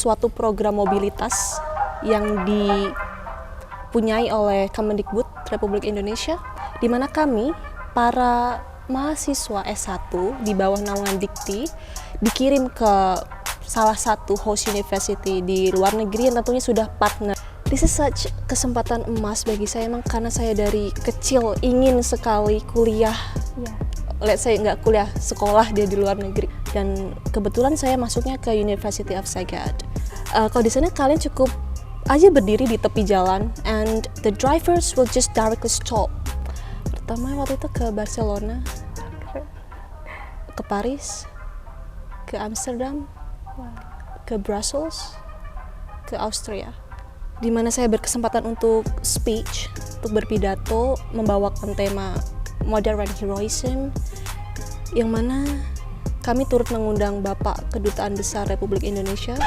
suatu program mobilitas yang dipunyai oleh Kemendikbud Republik Indonesia, di mana kami, para mahasiswa S1 di bawah naungan Dikti, dikirim ke salah satu host university di luar negeri yang tentunya sudah partner. This is such kesempatan emas bagi saya, emang karena saya dari kecil ingin sekali kuliah. Let's say nggak kuliah, sekolah dia di luar negeri, dan kebetulan saya masuknya ke University of Sagad. Kalau di sana kalian cukup aja berdiri di tepi jalan and the drivers will just directly stop. Pertama waktu itu ke Barcelona, ke Paris, ke Amsterdam, ke Brussels, ke Austria, di mana saya berkesempatan untuk speech, untuk berpidato, membawakan tema Modern Heroism, yang mana kami turut mengundang Bapak Kedutaan Besar Republik Indonesia.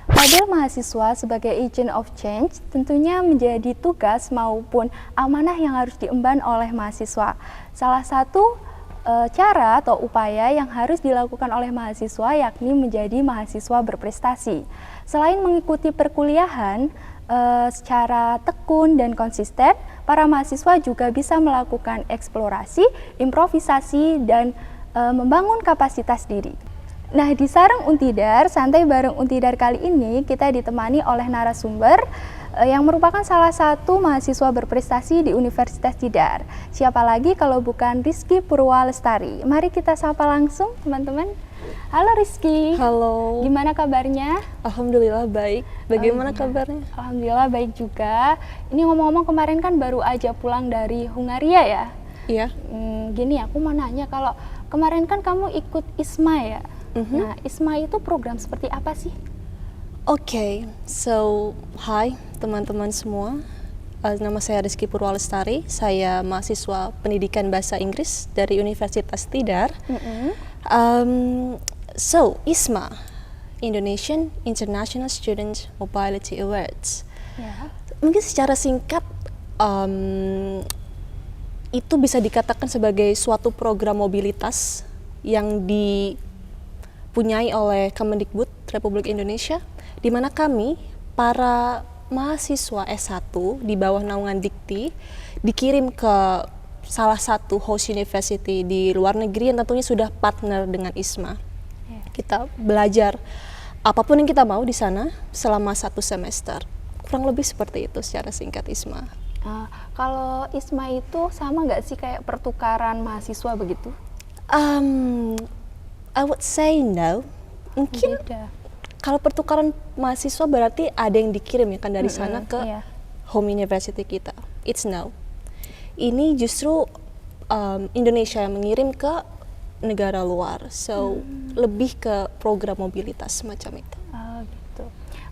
Pada mahasiswa sebagai agent of change tentunya menjadi tugas maupun amanah yang harus diemban oleh mahasiswa. Salah satu cara atau upaya yang harus dilakukan oleh mahasiswa yakni menjadi mahasiswa berprestasi. Selain mengikuti perkuliahan secara tekun dan konsisten, para mahasiswa juga bisa melakukan eksplorasi, improvisasi, dan membangun kapasitas diri. Nah, di Sarang Untidar, Santai Bareng Untidar kali ini kita ditemani oleh narasumber yang merupakan salah satu mahasiswa berprestasi di Universitas Tidar. Siapa lagi kalau bukan Rizky Purwalestari. Mari kita sapa langsung, teman-teman. Halo Rizky. Halo. Gimana kabarnya? Alhamdulillah baik. Bagaimana kabarnya? Alhamdulillah baik juga. Ini ngomong-ngomong kemarin kan baru aja pulang dari Hungaria ya? Iya. Gini, aku mau nanya, kalau kemarin kan kamu ikut ISMA ya? Nah, ISMA itu program seperti apa sih? Oke, so hi teman-teman semua. Nama saya Rizky Purwalestari. Saya mahasiswa pendidikan bahasa Inggris dari Universitas Tidar. So, ISMA, Indonesian International Student Mobility Awards. Mungkin secara singkat, itu bisa dikatakan sebagai suatu program mobilitas yang dipunyai oleh Kemendikbud Republik Indonesia, di mana kami, para mahasiswa S1 di bawah naungan Dikti, dikirim ke salah satu host university di luar negeri yang tentunya sudah partner dengan ISMA. Kita belajar apapun yang kita mau di sana selama 1 semester. Kurang lebih seperti itu secara singkat ISMA. Kalau ISMA itu sama nggak sih kayak pertukaran mahasiswa begitu? I would say no. Mungkin kalau pertukaran mahasiswa berarti ada yang dikirim ya kan dari sana ke home university kita. It's no. Ini justru Indonesia yang mengirim ke negara luar, so lebih ke program mobilitas semacam itu. Gitu.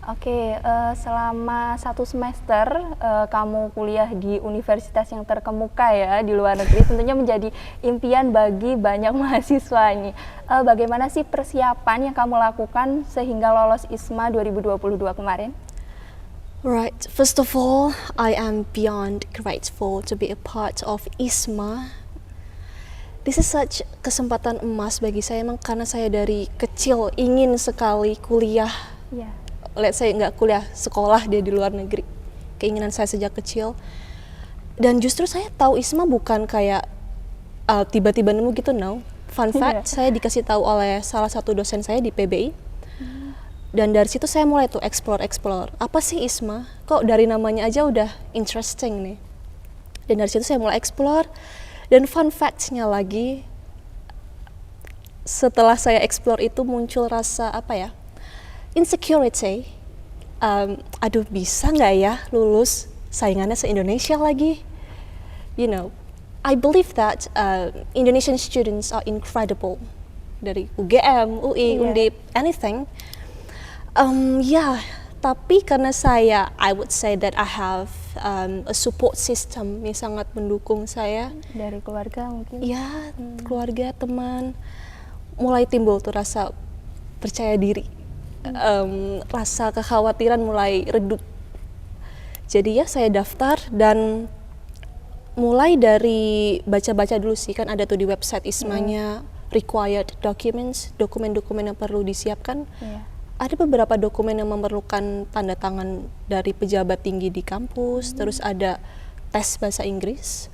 Oke, selama 1 semester kamu kuliah di universitas yang terkemuka ya di luar negeri, tentunya menjadi impian bagi banyak mahasiswa ini. Bagaimana sih persiapan yang kamu lakukan sehingga lolos ISMA 2022 kemarin? Right, first of all, I am beyond grateful to be a part of ISMA. This is such kesempatan emas bagi saya, emang karena saya dari kecil ingin sekali kuliah. Let's say nggak kuliah, sekolah dia di luar negeri. Keinginan saya sejak kecil. Dan justru saya tahu ISMA bukan kayak tiba-tiba nemu gitu, no. Fun fact, saya dikasih tahu oleh salah satu dosen saya di PBI. Dan dari situ saya mulai tuh explore. Apa sih ISMA? Kok dari namanya aja udah interesting nih. Dan dari situ saya mulai explore. Dan fun fact-nya lagi, setelah saya explore itu muncul rasa apa ya? Insecurity. Aduh, bisa nggak ya lulus? Saingannya se-Indonesia lagi. You know, I believe that Indonesian students are incredible. Dari UGM, UI, Undip, anything. Tapi karena saya, I would say that I have a support system yang sangat mendukung saya. Dari keluarga mungkin? Ya, keluarga, teman. Mulai timbul tuh rasa percaya diri. Rasa kekhawatiran mulai redup. Jadi ya saya daftar dan mulai dari baca-baca dulu sih, kan ada tuh di website ISMA-nya required documents, dokumen-dokumen yang perlu disiapkan. ada beberapa dokumen yang memerlukan tanda tangan dari pejabat tinggi di kampus, terus ada tes bahasa Inggris,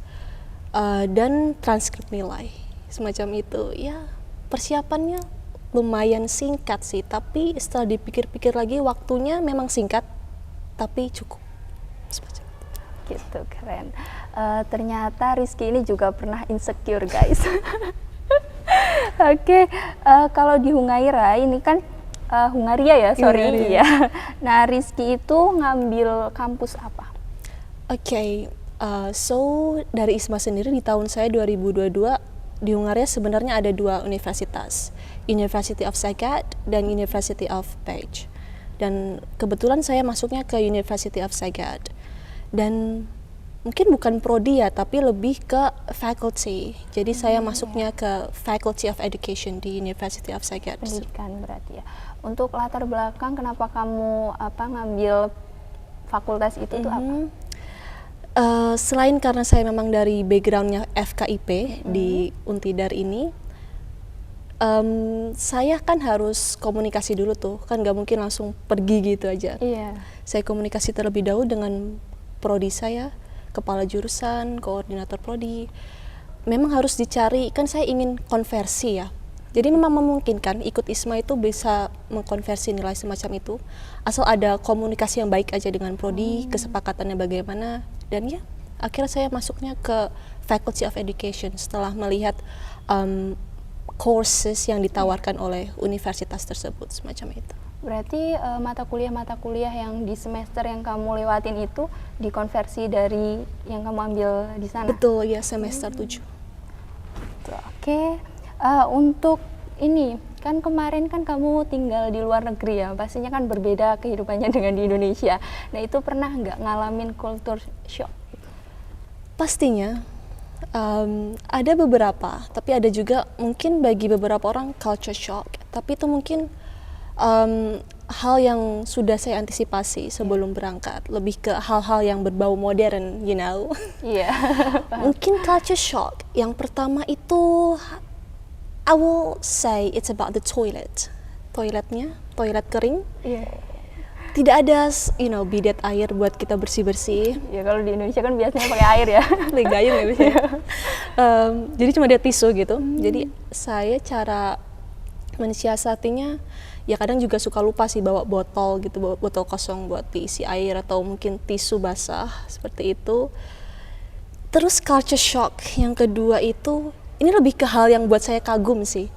dan transkrip nilai, semacam itu. Ya, persiapannya lumayan singkat sih, tapi setelah dipikir-pikir lagi waktunya memang singkat, tapi cukup. Semacam itu. Gitu, keren. Ternyata Rizky ini juga pernah insecure, guys. Oke, kalau di Hungaira ini kan Hungaria ya, sorry Hungaria. ya. Nah, Rizky itu ngambil kampus apa? Oke, so dari ISMA sendiri di tahun saya 2022 di Hungaria sebenarnya ada 2 universitas, University of Szeged dan University of Pécs. Dan kebetulan saya masuknya ke University of Szeged. Dan mungkin bukan prodi ya, tapi lebih ke faculty. Jadi saya masuknya ke Faculty of Education di University of Szeged. Pendidikan berarti ya. Untuk latar belakang kenapa kamu ngambil fakultas itu tuh apa? Selain karena saya memang dari backgroundnya FKIP di Untidar ini, saya kan harus komunikasi dulu tuh, kan nggak mungkin langsung pergi gitu aja. Iya. Saya komunikasi terlebih dahulu dengan prodi saya, kepala jurusan, koordinator prodi. Memang harus dicari, kan saya ingin konversi ya. Jadi memang memungkinkan ikut ISMA itu bisa mengkonversi nilai semacam itu, asal ada komunikasi yang baik aja dengan prodi, kesepakatannya bagaimana. Dan ya, akhirnya saya masuknya ke Faculty of Education setelah melihat courses yang ditawarkan oleh universitas tersebut, semacam itu. Berarti mata kuliah yang di semester yang kamu lewatin itu dikonversi dari yang kamu ambil di sana? Betul, ya semester 7. Oke, untuk ini kan kemarin kan kamu tinggal di luar negeri ya, pastinya kan berbeda kehidupannya dengan di Indonesia. Nah, itu pernah nggak ngalamin culture shock? Pastinya ada beberapa, tapi ada juga mungkin bagi beberapa orang culture shock. Tapi itu mungkin hal yang sudah saya antisipasi sebelum berangkat, lebih ke hal-hal yang berbau modern, you know. Iya. Mungkin culture shock yang pertama itu, I will say it's about the toilet. Toiletnya, toilet kering. Iya. Tidak ada, bidet air buat kita bersih-bersih. Ya kalau di Indonesia kan biasanya pakai air ya. Legayung ya biasanya. Jadi cuma ada tisu gitu. Jadi saya cara mensiasatinya, ya kadang juga suka lupa sih bawa botol gitu, bawa botol kosong buat diisi air atau mungkin tisu basah seperti itu. Terus culture shock yang kedua itu, ini lebih ke hal yang buat saya kagum sih,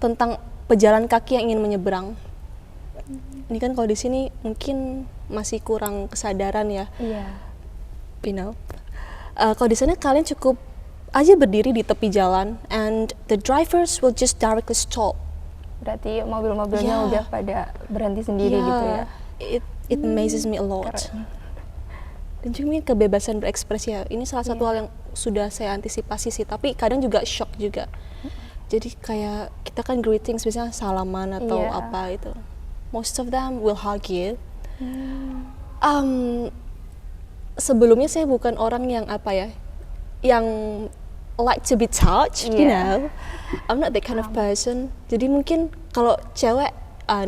tentang pejalan kaki yang ingin menyeberang. Ini kan kalau di sini mungkin masih kurang kesadaran ya, Iya. Kalau di sana kalian cukup aja berdiri di tepi jalan, and the drivers will just directly stop. Berarti mobil-mobilnya Yeah. udah pada berhenti sendiri gitu ya. It amazes me a lot. Keren. Dan juga mungkin kebebasan berekspresi ya. Ini salah satu hal yang sudah saya antisipasi sih, tapi kadang juga shock juga. Jadi kayak kita kan greetings biasanya salaman atau Iya. apa itu. Most of them will hug you. Sebelumnya saya bukan orang yang yang like to be touched, you Iya. know. I'm not that kind of person. Jadi mungkin kalau cewek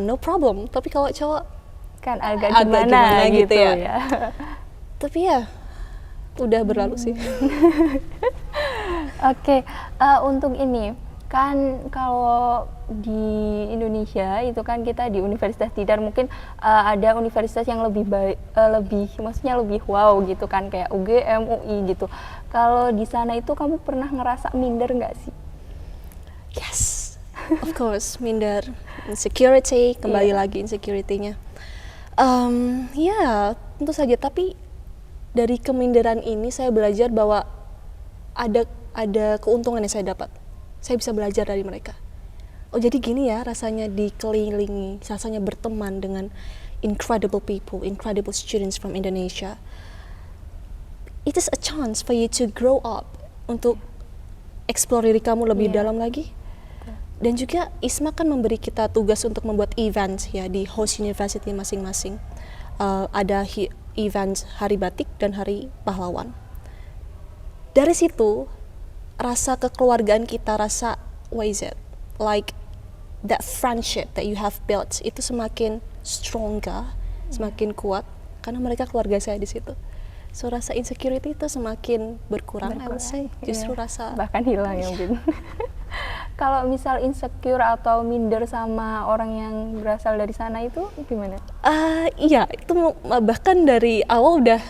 no problem, tapi kalau cowok Kan agak Agak gimana gimana gitu gitu ya. ya. tapi ya udah berlalu sih. Oke, untuk ini kan kalau di Indonesia itu kan kita di Universitas Tidar mungkin ada universitas yang lebih baik, maksudnya lebih wow gitu kan, kayak UGM, UI gitu. Kalau di sana itu kamu pernah ngerasa minder nggak sih? Yes, of course, minder, insecurity, kembali Iya. lagi insecurity-nya. Ya, tentu saja. Tapi dari keminderan ini saya belajar bahwa ada keuntungan yang saya dapat. Saya bisa belajar dari mereka. Oh, jadi gini ya rasanya dikelilingi, rasanya berteman dengan incredible people, incredible students from Indonesia. It is a chance for you to grow up, untuk explore diri kamu lebih Iya. dalam lagi. Dan juga ISMA kan memberi kita tugas untuk membuat event ya di host university masing-masing. Ada event Hari Batik dan Hari Pahlawan. Dari situ rasa kekeluargaan kita, rasa what is it? Like that friendship that you have built itu semakin stronger, semakin kuat karena mereka keluarga saya di situ. So rasa insecurity itu semakin berkurang. I would say justru rasa bahkan hilang ya mungkin. Kalau misal insecure atau minder sama orang yang berasal dari sana itu gimana? Iya, itu bahkan dari awal udah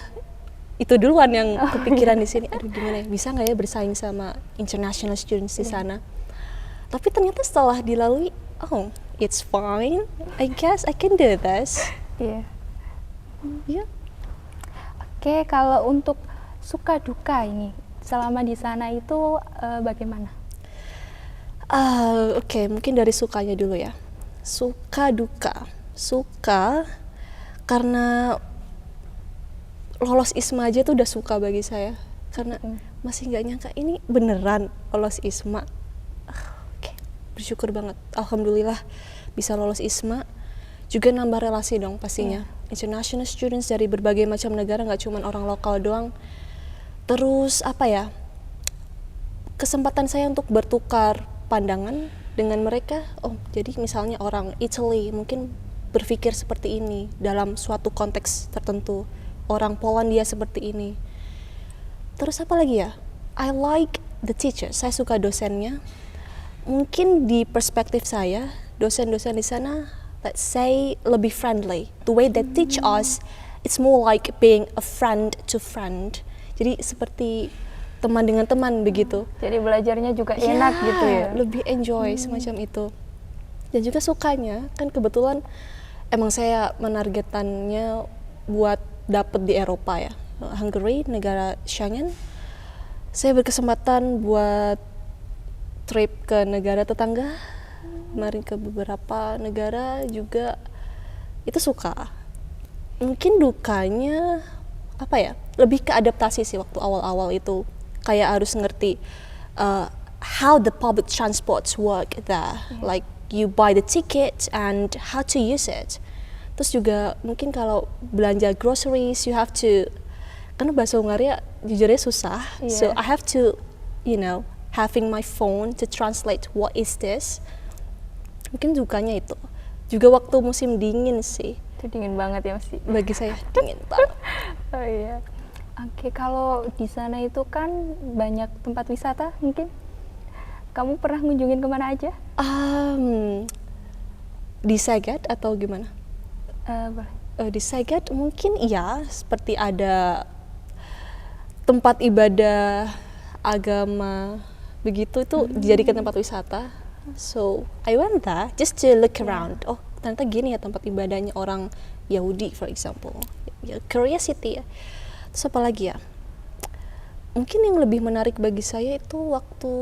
itu duluan yang kepikiran di sini. Aduh gimana ya, bisa nggak ya bersaing sama international students di sana? Tapi ternyata setelah dilalui, oh it's fine. I guess I can do this. Iya. Yeah. Oke, kalau untuk suka duka ini selama di sana itu bagaimana? Oke, mungkin dari sukanya dulu ya. Suka duka. Suka karena lolos ISMA aja tuh udah suka bagi saya. Karena masih nggak nyangka ini beneran lolos ISMA. Oke, bersyukur banget. Alhamdulillah bisa lolos ISMA. Juga nambah relasi dong pastinya. International students dari berbagai macam negara, nggak cuma orang lokal doang. Terus apa ya? Kesempatan saya untuk bertukar pandangan dengan mereka. Oh, jadi misalnya orang Italy mungkin berpikir seperti ini dalam suatu konteks tertentu. Orang Polandia seperti ini. Terus apa lagi ya? I like the teacher. Saya suka dosennya. Mungkin di perspektif saya, dosen-dosen di sana, let's say, lebih friendly. The way they teach us, it's more like being a friend to friend. Jadi seperti teman dengan teman begitu. Jadi belajarnya juga enak gitu ya? Lebih enjoy semacam itu. Dan juga sukanya, kan kebetulan emang saya menargetannya buat dapet di Eropa ya. Hungary, negara Schengen. Saya berkesempatan buat trip ke negara tetangga. Kemarin ke beberapa negara juga, itu suka. Mungkin dukanya apa ya, lebih ke adaptasi sih waktu awal-awal itu. Kayak harus ngerti how the public transports work there, like you buy the ticket and how to use it. Terus juga mungkin kalau belanja groceries, you have to, karena bahasa Hungaria jujurnya susah, so I have to, having my phone to translate what is this. Mungkin dukanya itu. Juga waktu musim dingin sih. Itu dingin banget ya Mas? Bagi saya dingin banget. Oh iya. Oke, kalau di sana itu kan banyak tempat wisata mungkin. Kamu pernah ngunjungin kemana aja? Di Szeged atau gimana? Boleh. Di Szeged mungkin iya, seperti ada tempat ibadah agama begitu, itu dijadikan tempat wisata. So I went there just to look around. Oh, ternyata gini ya tempat ibadahnya orang Yahudi, for example. Curiosity ya. Terus apa lagi ya? Mungkin yang lebih menarik bagi saya itu waktu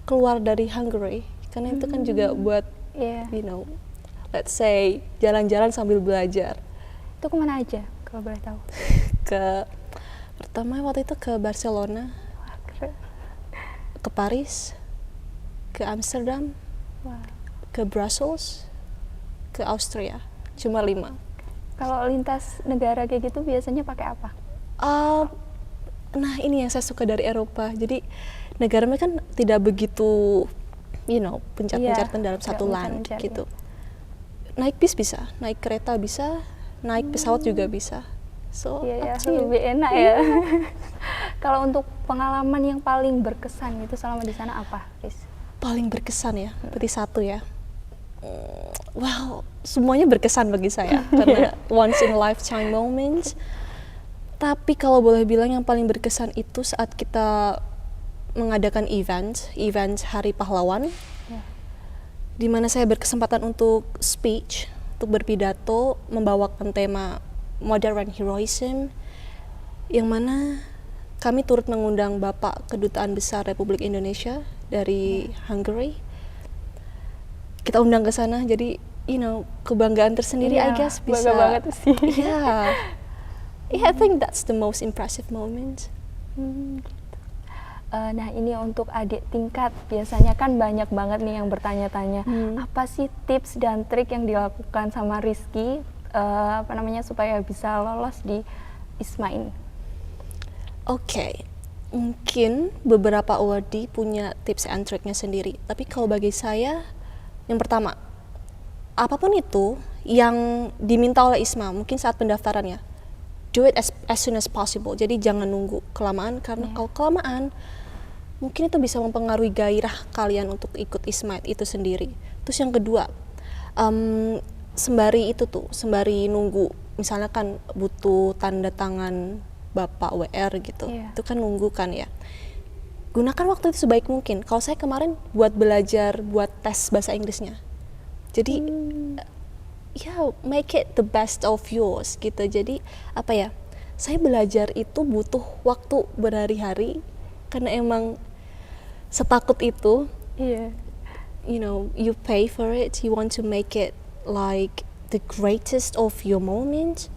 keluar dari Hungary, karena itu kan juga buat, let's say jalan-jalan sambil belajar. Itu kemana aja kalau boleh tahu? Pertama waktu itu ke Barcelona, ke Paris, ke Amsterdam, ke Brussels, ke Austria. Cuma 5. Kalau lintas negara kayak gitu biasanya pakai apa? Nah ini yang saya suka dari Eropa. Jadi negara mereka kan tidak begitu, pencar-pencartan dalam satu land gitu. Naik bis bisa, naik kereta bisa, naik pesawat juga bisa. So lebih enak ya. Kalau untuk pengalaman yang paling berkesan itu selama di sana apa, Riz? Paling berkesan ya, berarti satu ya. Wow, semuanya berkesan bagi saya karena once in a lifetime moment. Tapi kalau boleh bilang yang paling berkesan itu saat kita mengadakan event Hari Pahlawan, di mana saya berkesempatan untuk speech, untuk berpidato, membawakan tema Modern Heroism, yang mana kami turut mengundang Bapak Kedutaan Besar Republik Indonesia dari Hungary. Kita undang ke sana, jadi kebanggaan tersendiri, I guess bisa. Bangga banget sih. Yeah, I think that's the most impressive moment. Nah ini untuk adik tingkat, biasanya kan banyak banget nih yang bertanya-tanya, apa sih tips dan trik yang dilakukan sama Rizky, supaya bisa lolos di ISMA ini? Oke, mungkin beberapa awardee punya tips and triknya sendiri, tapi kalau bagi saya, Yang pertama, apapun itu yang diminta oleh ISMA mungkin saat pendaftarannya, do it as soon as possible. Jadi jangan nunggu kelamaan, karena kalau kelamaan mungkin itu bisa mempengaruhi gairah kalian untuk ikut ISMA itu sendiri. Terus yang kedua, sembari nunggu, misalnya kan butuh tanda tangan Bapak WR gitu, itu kan nunggu kan ya. Gunakan waktu itu sebaik mungkin. Kalau saya kemarin buat belajar, buat tes bahasa Inggrisnya. Jadi make it the best of yours gitu. Jadi apa ya? Saya belajar itu butuh waktu berhari-hari karena emang setakut itu. You know, you pay for it. You want to make it like the greatest of your moment.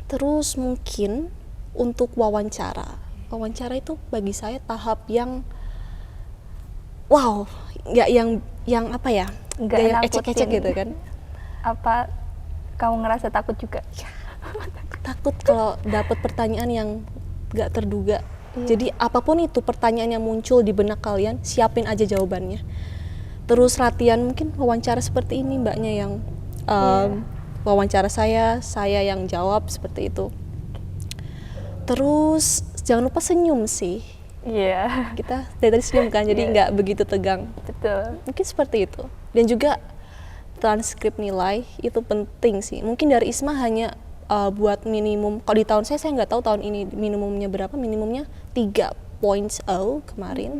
Terus mungkin untuk wawancara itu bagi saya tahap yang wow, nggak yang apa ya, nggak yang ecek-ecek gitu kan. Apa kamu ngerasa takut juga? Takut kalau dapat pertanyaan yang nggak terduga. Jadi apapun itu pertanyaan yang muncul di benak kalian, siapin aja jawabannya. Terus latihan mungkin wawancara seperti ini, mbaknya yang wawancara saya yang jawab seperti itu. Terus jangan lupa senyum sih. Kita dari senyum kan, jadi nggak begitu tegang. Betul. Mungkin seperti itu. Dan juga transkrip nilai itu penting sih. Mungkin dari ISMA hanya buat minimum. Kalau di tahun saya nggak tahu tahun ini minimumnya berapa. Minimumnya 3.0 kemarin.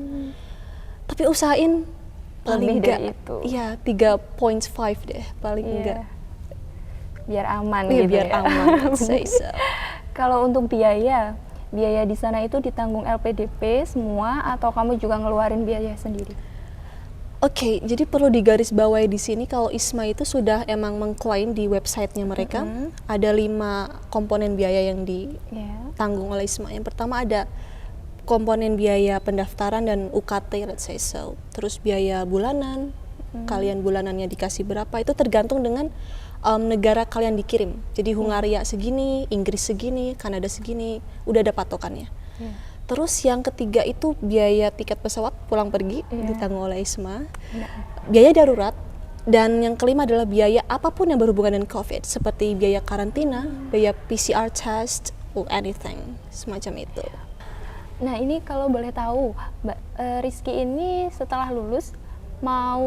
Tapi usahain paling enggak itu. Iya, 3.5 deh paling enggak. Biar aman gitu biar ya. Aman, say so. Kalau untuk biaya di sana itu ditanggung LPDP semua atau kamu juga ngeluarin biaya sendiri? Oke, jadi perlu digarisbawahi di sini kalau ISMA itu sudah emang mengklaim di websitenya mereka ada 5 komponen biaya yang ditanggung oleh ISMA. Yang pertama ada komponen biaya pendaftaran dan UKT, let's say so. Terus biaya bulanan, kalian bulanannya dikasih berapa, itu tergantung dengan negara kalian dikirim. Jadi Hungaria segini, Inggris segini, Kanada segini, udah ada patokannya. Terus yang ketiga itu biaya tiket pesawat pulang pergi ditanggung oleh ISMA. Biaya darurat, dan yang kelima adalah biaya apapun yang berhubungan dengan COVID, seperti biaya karantina, biaya PCR test, or anything, semacam itu. Nah ini kalau boleh tahu, Mbak Rizky ini setelah lulus mau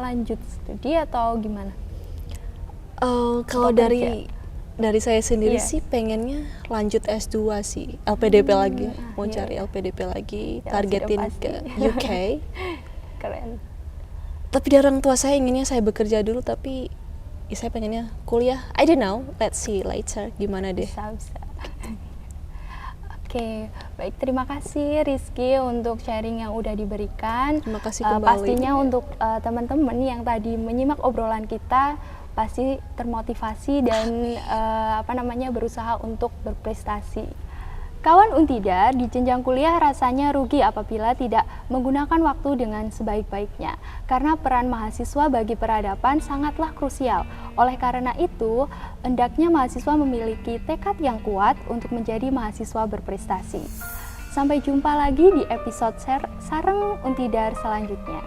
lanjut studi atau gimana? Kalau dari saya sendiri sih pengennya lanjut S2 sih, LPDP lagi, mau cari LPDP lagi, targetin ke UK. Keren. Tapi dari orang tua saya inginnya saya bekerja dulu, tapi saya pengennya kuliah. I don't know, let's see later gimana deh. Bisa. Oke, baik, terima kasih Rizky untuk sharing yang udah diberikan. Terima kasih kembali. Pastinya untuk teman-teman yang tadi menyimak obrolan kita pasti termotivasi dan berusaha untuk berprestasi. Kawan Untidar, di jenjang kuliah rasanya rugi apabila tidak menggunakan waktu dengan sebaik-baiknya, karena peran mahasiswa bagi peradaban sangatlah krusial. Oleh karena itu, hendaknya mahasiswa memiliki tekad yang kuat untuk menjadi mahasiswa berprestasi. Sampai jumpa lagi di episode Sareng Untidar selanjutnya.